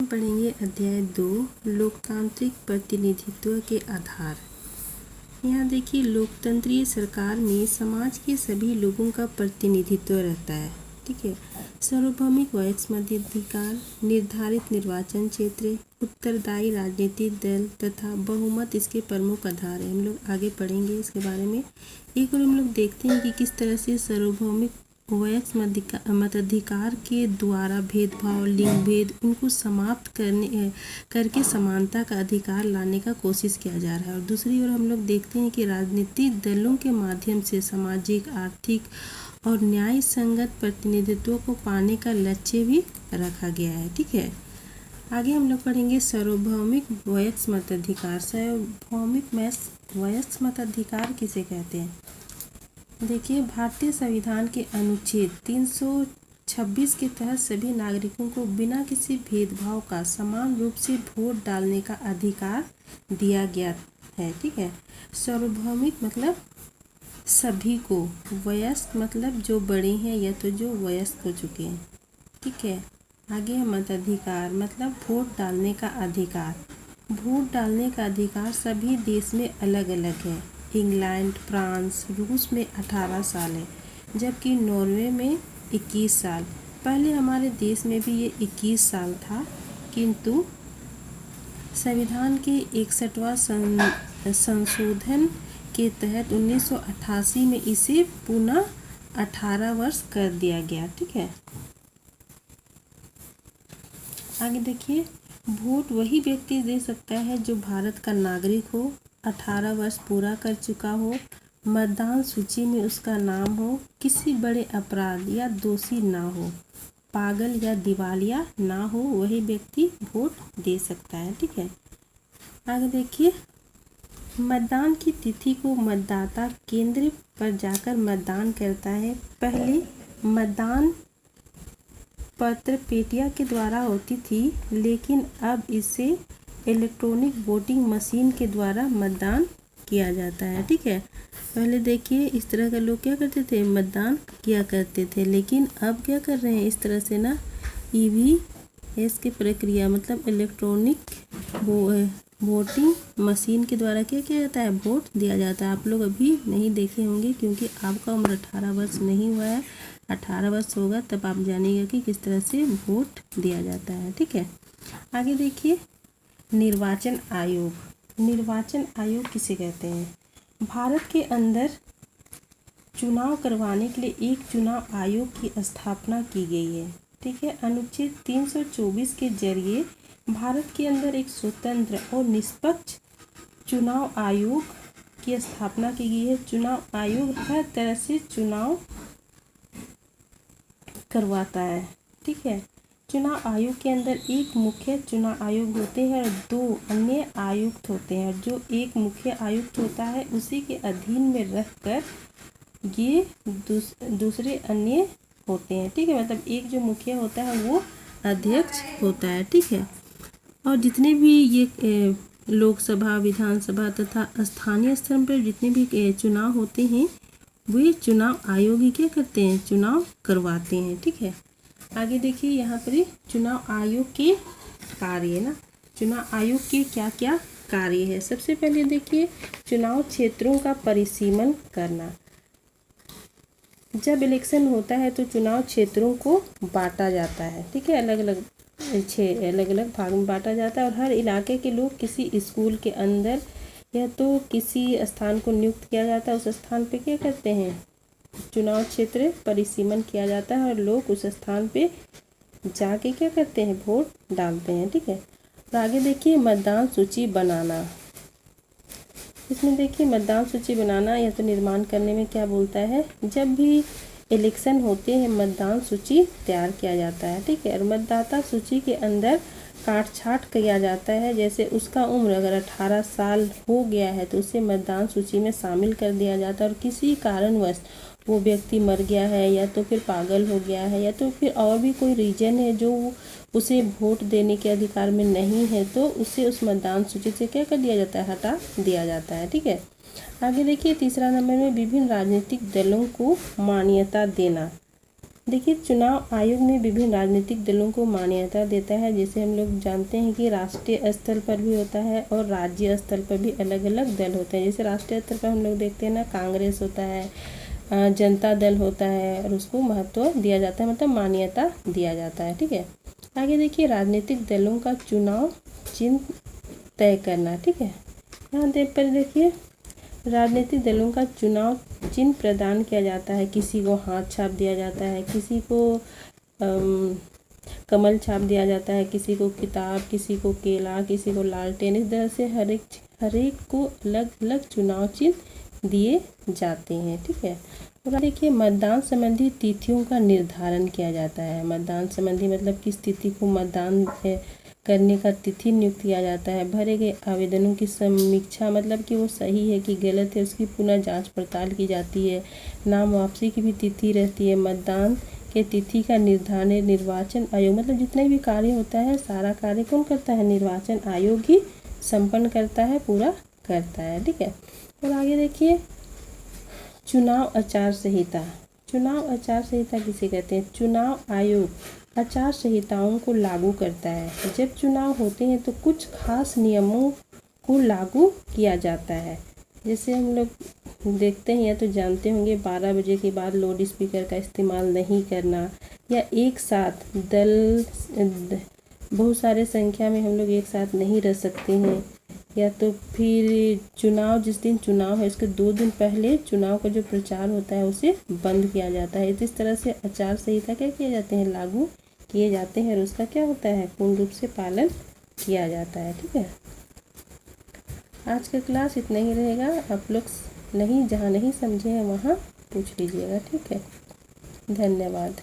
पढ़ेंगे अध्याय 2 लोकतांत्रिक प्रतिनिधित्व के आधार। यहाँ देखिए, लोकतंत्रीय सरकार में समाज के सभी लोगों का प्रतिनिधित्व रहता है। ठीक है। सार्वभौमिक वयस्क मताधिकार, निर्धारित निर्वाचन क्षेत्र, उत्तरदायी राजनीतिक दल तथा बहुमत इसके प्रमुख आधार हैं। हम लोग आगे पढ़ेंगे इसके बारे में। एक और हम लोग देखते हैं कि किस तरह से सार्वभौमिक वयस्क मताधिकार के द्वारा भेदभाव, लिंग भेद इनको समाप्त करके समानता का अधिकार लाने का कोशिश किया जा रहा है। और दूसरी ओर हम लोग देखते हैं कि राजनीतिक दलों के माध्यम से सामाजिक, आर्थिक और न्याय संगत प्रतिनिधित्व को पाने का लक्ष्य भी रखा गया है। ठीक है। आगे हम लोग पढ़ेंगे सार्वभौमिक वयस्क मताधिकार। सार्वभौमिक वयस्क मताधिकार किसे कहते हैं? देखिए, भारतीय संविधान के अनुच्छेद 326 के तहत सभी नागरिकों को बिना किसी भेदभाव का समान रूप से वोट डालने का अधिकार दिया गया है। ठीक है। सार्वभौमिक मतलब सभी को, वयस्क मतलब जो बड़े हैं या तो जो वयस्क हो चुके हैं। ठीक है। आगे है मताधिकार मतलब वोट डालने का अधिकार। वोट डालने का अधिकार सभी देश में अलग अलग है। इंग्लैंड, फ्रांस, रूस में 18 साल है, जबकि नॉर्वे में 21 साल। पहले हमारे देश में भी ये 21 साल था, किंतु संविधान के 61वां संशोधन के तहत 1988 में इसे पुनः 18 वर्ष कर दिया गया। ठीक है। आगे देखिए, वोट वही व्यक्ति दे सकता है जो भारत का नागरिक हो, 18 वर्ष पूरा कर चुका हो, मतदान सूची में उसका नाम हो, किसी बड़े अपराध या दोषी ना हो, पागल या दिवालिया ना हो, वही व्यक्ति वोट दे सकता है। ठीक है। आगे देखिए, मतदान की तिथि को मतदाता केंद्र पर जाकर मतदान करता है। पहले मतदान पत्र पेटिया के द्वारा होती थी, लेकिन अब इसे इलेक्ट्रॉनिक वोटिंग मशीन के द्वारा मतदान किया जाता है। ठीक है। पहले देखिए, इस तरह का लोग क्या करते थे, मतदान किया करते थे, लेकिन अब क्या कर रहे हैं, इस तरह से ना EVS की प्रक्रिया मतलब इलेक्ट्रॉनिक वोटिंग मशीन के द्वारा क्या किया जाता है, वोट दिया जाता है। आप लोग अभी नहीं देखे होंगे क्योंकि आपका उम्र 18 वर्ष नहीं हुआ है। 18 वर्ष होगा तब आप जानिएगा कि किस तरह से वोट दिया जाता है। ठीक है। आगे देखिए, निर्वाचन आयोग। निर्वाचन आयोग किसे कहते हैं? भारत के अंदर चुनाव करवाने के लिए एक चुनाव आयोग की स्थापना की गई है। ठीक है। अनुच्छेद 324 के जरिए भारत के अंदर एक स्वतंत्र और निष्पक्ष चुनाव आयोग की स्थापना की गई है। चुनाव आयोग हर तरह से चुनाव करवाता है। ठीक है। चुनाव आयोग के अंदर एक मुख्य चुनाव आयोग होते हैं और 2 अन्य आयुक्त होते हैं। जो एक मुख्य आयुक्त होता है उसी के अधीन में रखकर ये दूसरे अन्य होते हैं। ठीक है। मतलब एक जो मुखिया होता है वो अध्यक्ष होता है। ठीक है। और जितने भी ये लोकसभा, विधानसभा तथा स्थानीय स्तर पर जितने भी चुनाव होते हैं वे चुनाव आयोग ही क्या करते हैं, चुनाव करवाते हैं। ठीक है। आगे देखिए, यहाँ पर चुनाव आयोग के कार्य ना, चुनाव आयोग के क्या क्या कार्य है। सबसे पहले देखिए, चुनाव क्षेत्रों का परिसीमन करना। जब इलेक्शन होता है तो चुनाव क्षेत्रों को बांटा जाता है। ठीक है। अलग अलग भाग में बांटा जाता है और हर इलाके के लोग किसी स्कूल के अंदर या तो किसी स्थान को नियुक्त किया जाता है। उस स्थान पे क्या करते हैं, चुनाव क्षेत्र परिसीमन किया जाता है और लोग उस स्थान पे जाके क्या करते हैं, वोट डालते हैं। ठीक है। तो आगे देखिए, मतदान सूची बनाना। इसमें देखिए, मतदान सूची बनाना या तो निर्माण करने में क्या बोलता है, जब भी इलेक्शन होते हैं मतदान सूची तैयार किया जाता है। ठीक है। और मतदाता सूची के अंदर काट छाट किया जाता है। जैसे उसका उम्र अगर 18 साल हो गया है तो उसे मतदान सूची में शामिल कर दिया जाता है। और किसी कारणवश वो व्यक्ति मर गया है या तो फिर पागल हो गया है या तो फिर और भी कोई रीजन है जो उसे वोट देने के अधिकार में नहीं है तो उसे उस मतदान सूची से क्या कर दिया जाता है, हटा दिया जाता है। ठीक है। आगे देखिए, तीसरा नंबर में विभिन्न राजनीतिक दलों को मान्यता देना। देखिए, चुनाव आयोग में विभिन्न राजनीतिक दलों को मान्यता देता है। जैसे हम लोग जानते हैं कि राष्ट्रीय स्तर पर भी होता है और राज्य स्तर पर भी अलग अलग दल होते हैं। जैसे राष्ट्रीय स्तर पर हम लोग देखते हैं ना, कांग्रेस होता है, जनता दल होता है, और उसको महत्व दिया जाता है, मतलब मान्यता दिया जाता है। ठीक है, आगे देखिए, राजनीतिक दलों का चुनाव चिन्ह तय करना। ठीक है, यहाँ पर देखिए, राजनीतिक दलों का चुनाव चिन्ह प्रदान किया जाता है। किसी को हाथ छाप दिया जाता है, किसी को कमल छाप दिया जाता है, किसी को किताब, किसी को केला, किसी को लालटेन। इस तरह से हर एक को अलग अलग चुनाव चिन्ह दिए जाते हैं। ठीक है, और देखिए, मतदान संबंधी तिथियों का निर्धारण किया जाता है। मतदान संबंधी मतलब किस तिथि को मतदान करने का तिथि नियुक्त किया जाता है। भरे गए आवेदनों की समीक्षा, मतलब कि वो सही है कि गलत है, उसकी पुनः जांच पड़ताल की जाती है। नाम वापसी की भी तिथि रहती है। मतदान के तिथि का निर्धारण निर्वाचन आयोग, मतलब जितने भी कार्य होता है सारा कार्य कौन करता है? निर्वाचन आयोग ही संपन्न करता है, पूरा करता है। ठीक है, और आगे देखिए, चुनाव आचार संहिता। चुनाव आचार संहिता किसे कहते हैं? चुनाव आयोग आचार संहिताओं को लागू करता है। जब चुनाव होते हैं तो कुछ खास नियमों को लागू किया जाता है। जैसे हम लोग देखते हैं या तो जानते होंगे, 12 बजे के बाद लाउड स्पीकर का इस्तेमाल नहीं करना, या एक साथ बहुत सारे संख्या में हम लोग एक साथ नहीं रह सकते हैं, या तो फिर चुनाव, जिस दिन चुनाव है उसके 2 दिन पहले चुनाव का जो प्रचार होता है उसे बंद किया जाता है। इस तरह से आचार संहिता क्या किए जाते हैं? लागू किए जाते हैं, और उसका क्या होता है? पूर्ण रूप से पालन किया जाता है। ठीक है, आज का क्लास इतना ही रहेगा। आप लोग जहाँ नहीं समझे हैं वहाँ पूछ लीजिएगा। ठीक है, धन्यवाद।